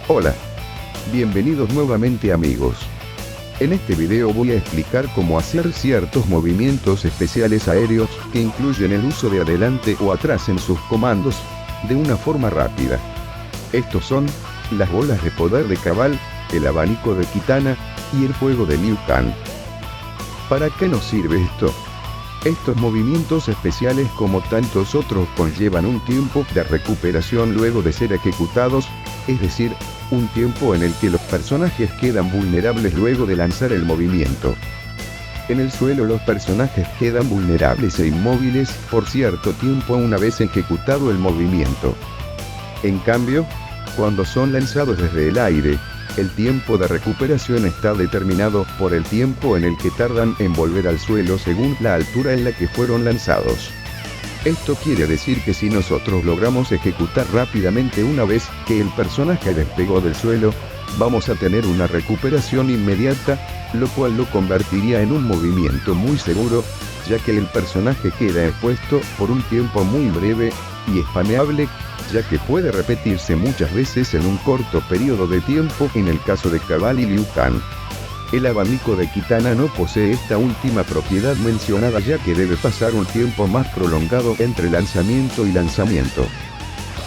Hola, bienvenidos nuevamente amigos. En este video voy a explicar cómo hacer ciertos movimientos especiales aéreos que incluyen el uso de adelante o atrás en sus comandos, de una forma rápida. Estos son las bolas de poder de Cabal, el abanico de Kitana y el fuego de Liu Kang. ¿Para qué nos sirve esto? Estos movimientos especiales, como tantos otros, conllevan un tiempo de recuperación luego de ser ejecutados, es decir, un tiempo en el que los personajes quedan vulnerables luego de lanzar el movimiento. En el suelo los personajes quedan vulnerables e inmóviles por cierto tiempo una vez ejecutado el movimiento. En cambio, cuando son lanzados desde el aire, el tiempo de recuperación está determinado por el tiempo en el que tardan en volver al suelo según la altura en la que fueron lanzados. Esto quiere decir que si nosotros logramos ejecutar rápidamente una vez que el personaje despegó del suelo, vamos a tener una recuperación inmediata, lo cual lo convertiría en un movimiento muy seguro, ya que el personaje queda expuesto por un tiempo muy breve y spameable, ya que puede repetirse muchas veces en un corto periodo de tiempo en el caso de Cabal y Liu Kang. El abanico de Kitana no posee esta última propiedad mencionada, ya que debe pasar un tiempo más prolongado entre lanzamiento y lanzamiento.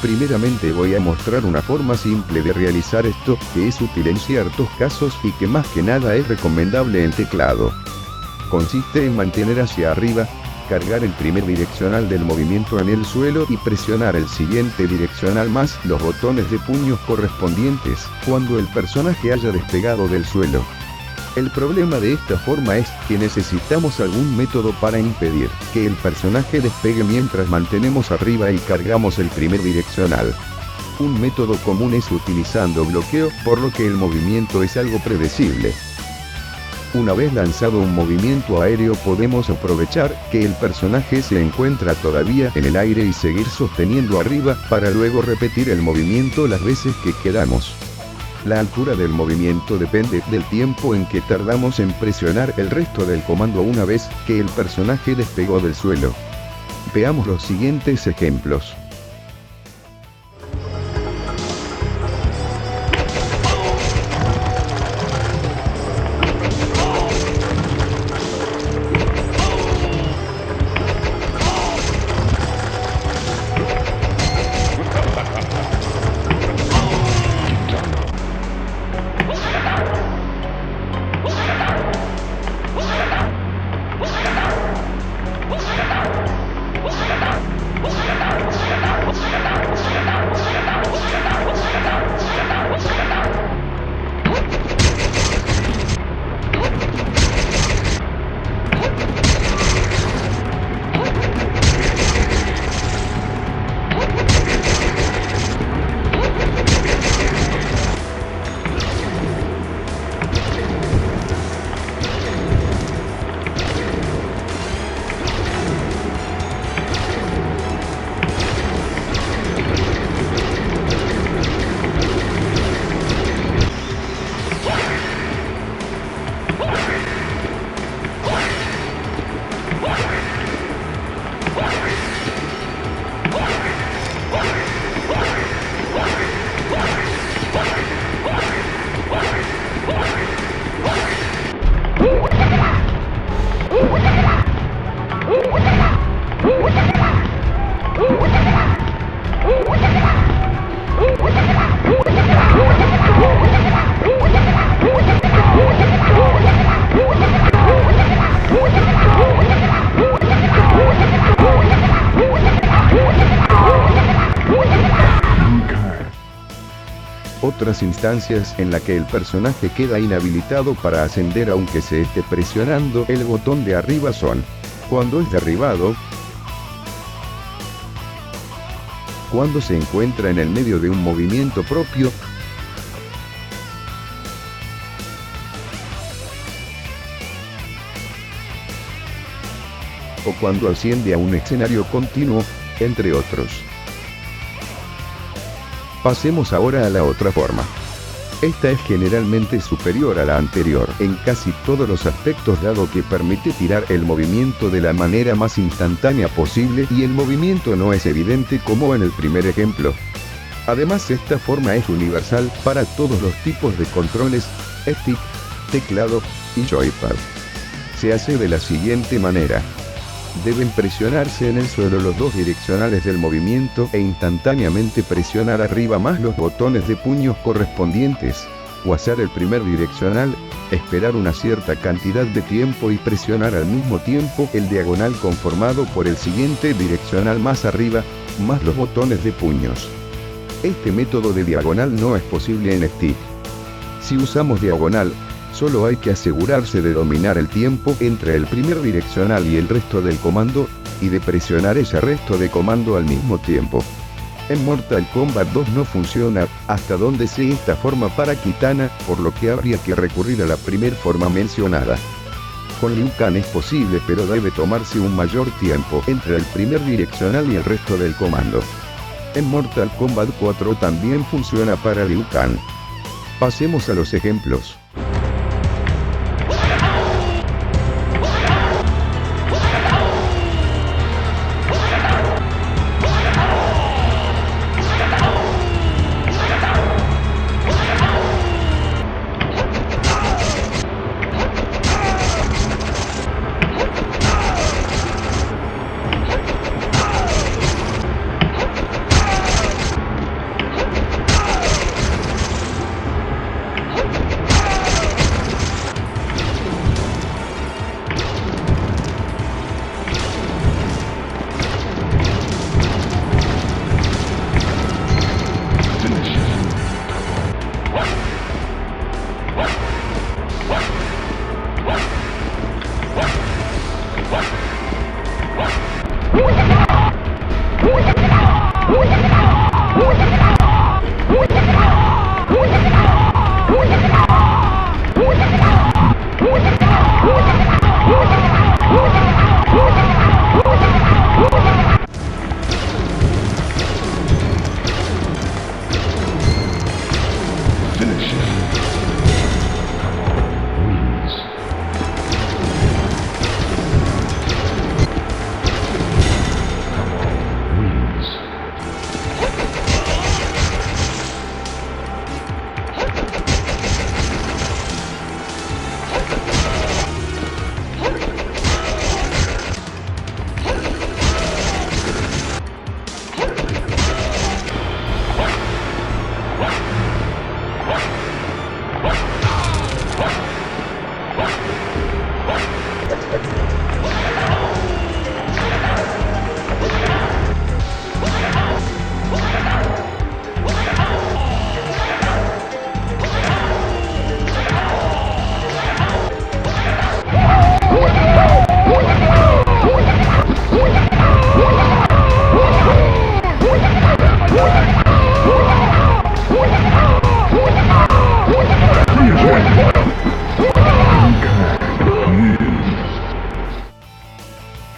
Primeramente voy a mostrar una forma simple de realizar esto, que es útil en ciertos casos y que más que nada es recomendable en teclado. Consiste en mantener hacia arriba, cargar el primer direccional del movimiento en el suelo y presionar el siguiente direccional más los botones de puños correspondientes cuando el personaje haya despegado del suelo. El problema de esta forma es que necesitamos algún método para impedir que el personaje despegue mientras mantenemos arriba y cargamos el primer direccional. Un método común es utilizando bloqueo, por lo que el movimiento es algo predecible. Una vez lanzado un movimiento aéreo podemos aprovechar que el personaje se encuentra todavía en el aire y seguir sosteniendo arriba para luego repetir el movimiento las veces que queramos. La altura del movimiento depende del tiempo en que tardamos en presionar el resto del comando una vez que el personaje despegó del suelo. Veamos los siguientes ejemplos. Otras instancias en las que el personaje queda inhabilitado para ascender aunque se esté presionando el botón de arriba son: cuando es derribado, cuando se encuentra en el medio de un movimiento propio, o cuando asciende a un escenario continuo, entre otros. Pasemos ahora a la otra forma. Esta es generalmente superior a la anterior en casi todos los aspectos, dado que permite tirar el movimiento de la manera más instantánea posible y el movimiento no es evidente como en el primer ejemplo. Además, esta forma es universal para todos los tipos de controles, stick, teclado y joypad. Se hace de la siguiente manera. Deben presionarse en el suelo los dos direccionales del movimiento e instantáneamente presionar arriba más los botones de puños correspondientes, o hacer el primer direccional, esperar una cierta cantidad de tiempo y presionar al mismo tiempo el diagonal conformado por el siguiente direccional más arriba, más los botones de puños. Este método de diagonal no es posible en stick. Si usamos diagonal, solo hay que asegurarse de dominar el tiempo entre el primer direccional y el resto del comando, y de presionar ese resto de comando al mismo tiempo. En Mortal Kombat 2 no funciona, hasta donde sé esta forma para Kitana, por lo que habría que recurrir a la primer forma mencionada. Con Liu Kang es posible, pero debe tomarse un mayor tiempo entre el primer direccional y el resto del comando. En Mortal Kombat 4 también funciona para Liu Kang. Pasemos a los ejemplos.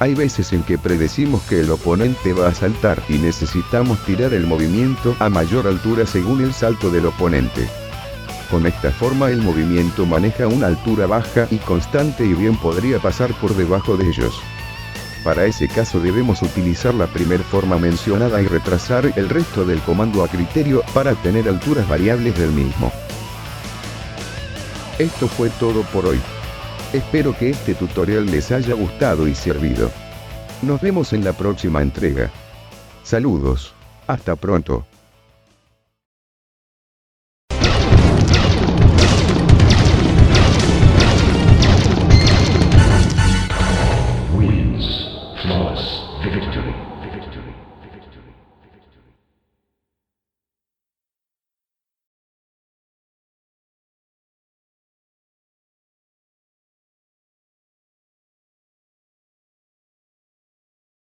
Hay veces en que predecimos que el oponente va a saltar y necesitamos tirar el movimiento a mayor altura según el salto del oponente. Con esta forma el movimiento maneja una altura baja y constante y bien podría pasar por debajo de ellos. Para ese caso debemos utilizar la primer forma mencionada y retrasar el resto del comando a criterio para tener alturas variables del mismo. Esto fue todo por hoy. Espero que este tutorial les haya gustado y servido. Nos vemos en la próxima entrega. Saludos. Hasta pronto.